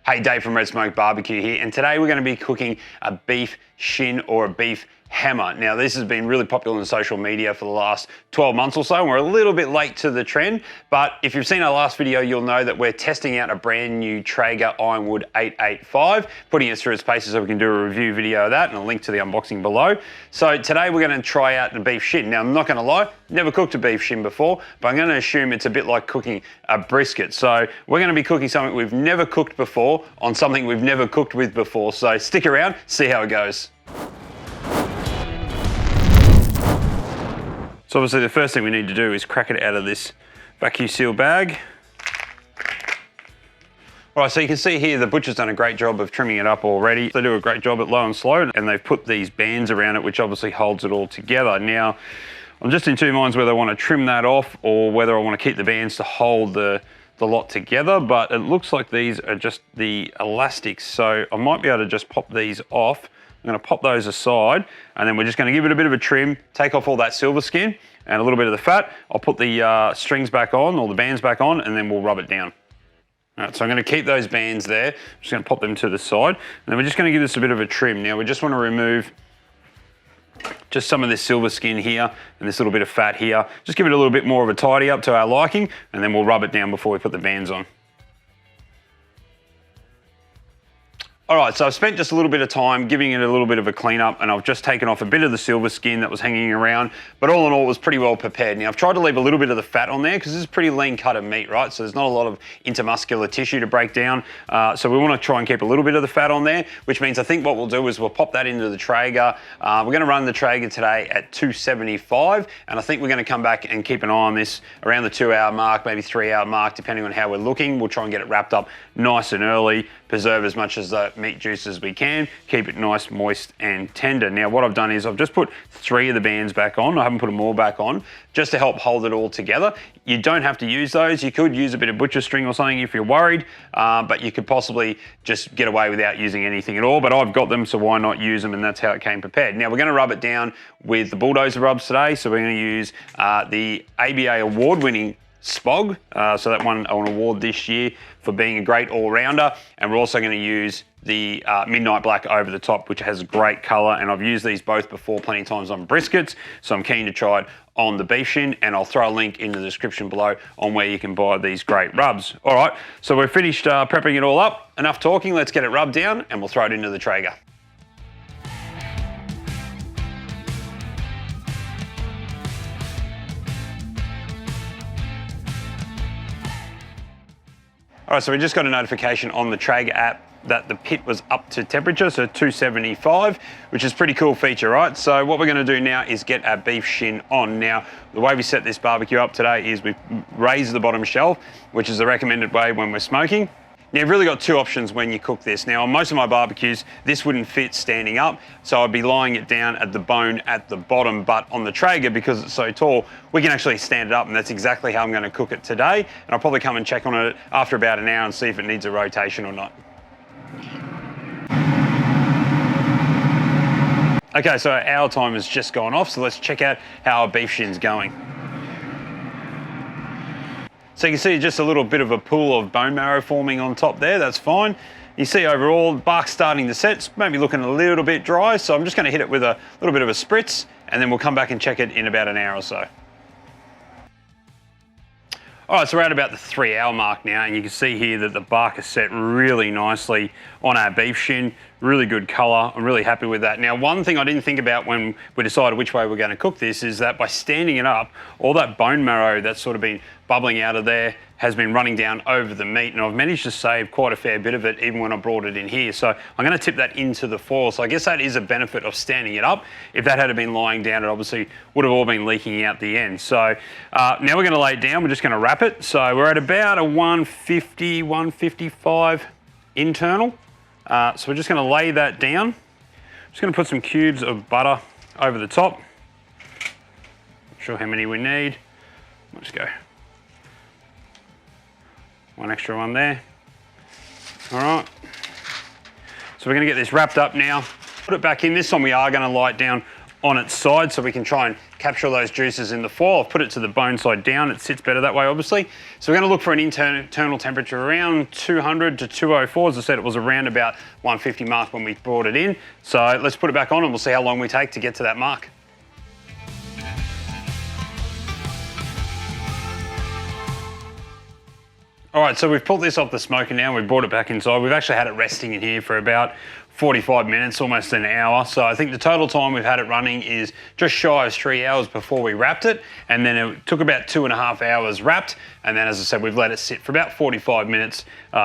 Hey, Dave from Red Smoke Barbecue here, and today we're going to be cooking a beef shin or a beef hammer. Now, this has been really popular on social media for the last 12 months or so, and we're a little bit late to the trend, but if you've seen our last video, you'll know that we're testing out a brand new Traeger Ironwood 885, putting it through its paces so we can do a review video of that, and a link to the unboxing below. So today we're going to try out the beef shin. Now, I'm not going to lie, never cooked a beef shin before, but I'm going to assume it's a bit like cooking a brisket. So we're going to be cooking something we've never cooked before on something we've never cooked with before. So stick around, see how it goes. So obviously the first thing we need to do is crack it out of this vacuum seal bag. All right, so you can see here the butcher's done a great job of trimming it up already. They do a great job at low and slow, and they've put these bands around it, which obviously holds it all together. Now, I'm just in two minds whether I want to trim that off or whether I want to keep the bands to hold the lot together, but it looks like these are just the elastics, so I might be able to just pop these off. I'm going to pop those aside, and then we're just going to give it a bit of a trim, take off all that silver skin and a little bit of the fat. I'll put the strings back on, or the bands back on, and then we'll rub it down. All right, so I'm going to keep those bands there. I'm just going to pop them to the side, and then we're just going to give this a bit of a trim. Now, we just want to remove just some of this silver skin here and this little bit of fat here. Just give it a little bit more of a tidy up to our liking, and then we'll rub it down before we put the bands on. All right, so I've spent just a little bit of time giving it a little bit of a clean up, and I've just taken off a bit of the silver skin that was hanging around, but all in all, it was pretty well prepared. Now, I've tried to leave a little bit of the fat on there because this is pretty lean cut of meat, right? So there's not a lot of intermuscular tissue to break down. So we want to try and keep a little bit of the fat on there, which means I think what we'll do is we'll pop that into the Traeger. We're going to run the Traeger today at 275, and I think we're going to come back and keep an eye on this around the 2-hour mark, maybe 3-hour mark, depending on how we're looking. We'll try and get it wrapped up nice and early, preserve as much as the meat juice as we can, keep it nice, moist and tender. Now, what I've done is I've just put 3 of the bands back on. I haven't put them all back on, just to help hold it all together. You don't have to use those. You could use a bit of butcher string or something if you're worried, but you could possibly just get away without using anything at all, but I've got them, so why not use them, and that's how it came prepared. Now, we're gonna rub it down with the Bulldozer rubs today, so we're gonna use the ABA award-winning SPOG, so that won an award this year for being a great all-rounder, and we're also going to use the Midnight Black over the top, which has a great colour, and I've used these both before plenty of times on briskets, so I'm keen to try it on the beef shin, and I'll throw a link in the description below on where you can buy these great rubs. All right, so we're finished prepping it all up. Enough talking, let's get it rubbed down, and we'll throw it into the Traeger. All right, so we just got a notification on the Traeger app that the pit was up to temperature, so 275, which is a pretty cool feature, right? So what we're gonna do now is get our beef shin on. Now, the way we set this barbecue up today is we raise the bottom shelf, which is the recommended way when we're smoking. Now, you've really got 2 options when you cook this. Now, on most of my barbecues, this wouldn't fit standing up, so I'd be lying it down at the bone at the bottom, but on the Traeger, because it's so tall, we can actually stand it up, and that's exactly how I'm gonna cook it today. And I'll probably come and check on it after about an hour and see if it needs a rotation or not. Okay, so our hour time has just gone off, so let's check out how our beef shin's going. So you can see just a little bit of a pool of bone marrow forming on top there, that's fine. You see overall, the bark's starting to set, it's maybe looking a little bit dry, so I'm just gonna hit it with a little bit of a spritz, and then we'll come back and check it in about an hour or so. All right, so we're at about the 3-hour mark now, and you can see here that the bark is set really nicely on our beef shin. Really good color. I'm really happy with that. Now, one thing I didn't think about when we decided which way we're going to cook this is that by standing it up, all that bone marrow that's sort of been bubbling out of there has been running down over the meat, and I've managed to save quite a fair bit of it even when I brought it in here. So I'm going to tip that into the foil. So I guess that is a benefit of standing it up. If that had been lying down, it obviously would have all been leaking out the end. So now we're going to lay it down. We're just going to wrap it. So we're at about a 150, 155 internal. So we're just going to lay that down. I'm just going to put some cubes of butter over the top. Not sure how many we need. Let's go. One extra one there. All right. So we're going to get this wrapped up now. Put it back in. This one we are going to light down on its side so we can try and capture those juices in the foil. I've put it to the bone side down. It sits better that way, obviously. So we're going to look for an internal temperature around 200 to 204. As I said, it was around about 150 mark when we brought it in. So let's put it back on and we'll see how long we take to get to that mark. All right, so we've pulled this off the smoker now. We've brought it back inside. We've actually had it resting in here for about 45 minutes, almost an hour. So I think the total time we've had it running is just shy of 3 hours before we wrapped it. And then it took about 2.5 hours wrapped. And then, as I said, we've let it sit for about 45 minutes,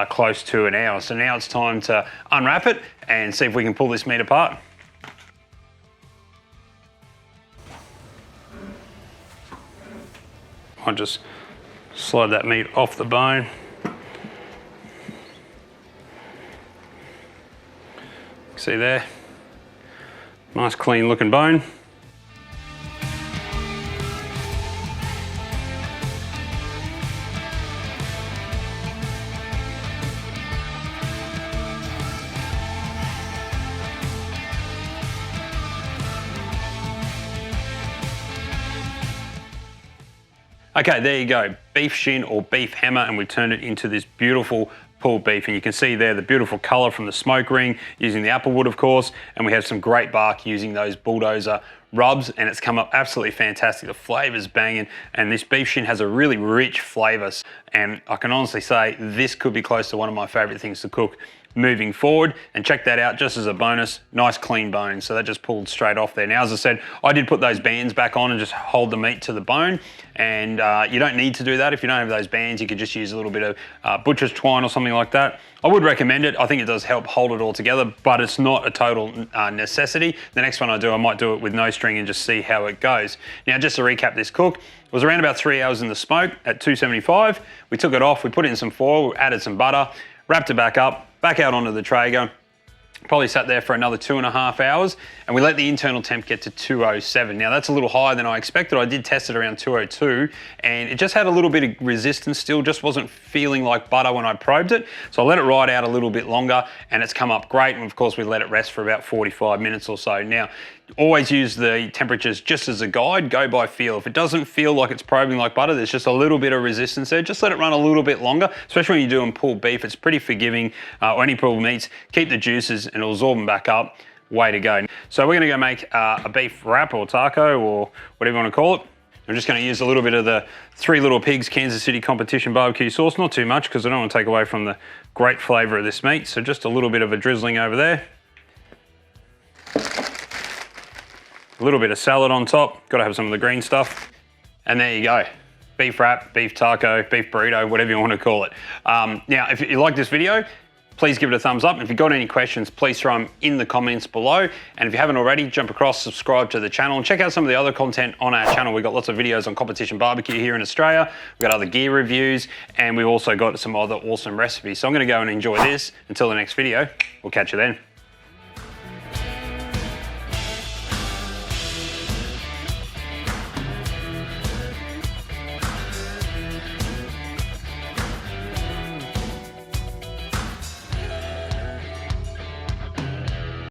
close to an hour. So now it's time to unwrap it and see if we can pull this meat apart. I'll just slide that meat off the bone. See there, nice clean looking bone. Okay, there you go, beef shin or beef hammer, and we've turned it into this beautiful pulled beef, and you can see there the beautiful color from the smoke ring using the applewood, of course, and we have some great bark using those Bulldozer rubs, and it's come up absolutely fantastic. The flavor's banging, and this beef shin has a really rich flavor, and I can honestly say this could be close to one of my favorite things to cook moving forward. And check that out, just as a bonus, nice clean bone. So that just pulled straight off there. Now, as I said, I did put those bands back on and just hold the meat to the bone. And you don't need to do that. If you don't have those bands, you could just use a little bit of butcher's twine or something like that. I would recommend it. I think it does help hold it all together, but it's not a total necessity. The next one I do, I might do it with no string and just see how it goes. Now, just to recap this cook, it was around about 3 hours in the smoke at 275. We took it off, we put it in some foil, added some butter, wrapped it back up, back out onto the Traeger. Probably sat there for another 2.5 hours, and we let the internal temp get to 207. Now that's a little higher than I expected. I did test it around 202, and it just had a little bit of resistance still, just wasn't feeling like butter when I probed it. So I let it ride out a little bit longer, and it's come up great. And of course, we let it rest for about 45 minutes or so. Now, always use the temperatures just as a guide, go by feel. If it doesn't feel like it's probing like butter, there's just a little bit of resistance there, just let it run a little bit longer, especially when you're doing pulled beef. It's pretty forgiving, or any pulled meats. Keep the juices and it'll absorb them back up. Way to go. So we're gonna go make a beef wrap or taco or whatever you wanna call it. I'm just gonna use a little bit of the Three Little Pigs Kansas City competition barbecue sauce, not too much because I don't wanna take away from the great flavor of this meat. So just a little bit of a drizzling over there. A little bit of salad on top, gotta have some of the green stuff. And there you go. Beef wrap, beef taco, beef burrito, whatever you want to call it. Now, if you like this video, please give it a thumbs up. And if you've got any questions, please throw them in the comments below. And if you haven't already, jump across, subscribe to the channel, and check out some of the other content on our channel. We've got lots of videos on competition barbecue here in Australia. We've got other gear reviews, and we've also got some other awesome recipes. So I'm gonna go and enjoy this. Until the next video, we'll catch you then.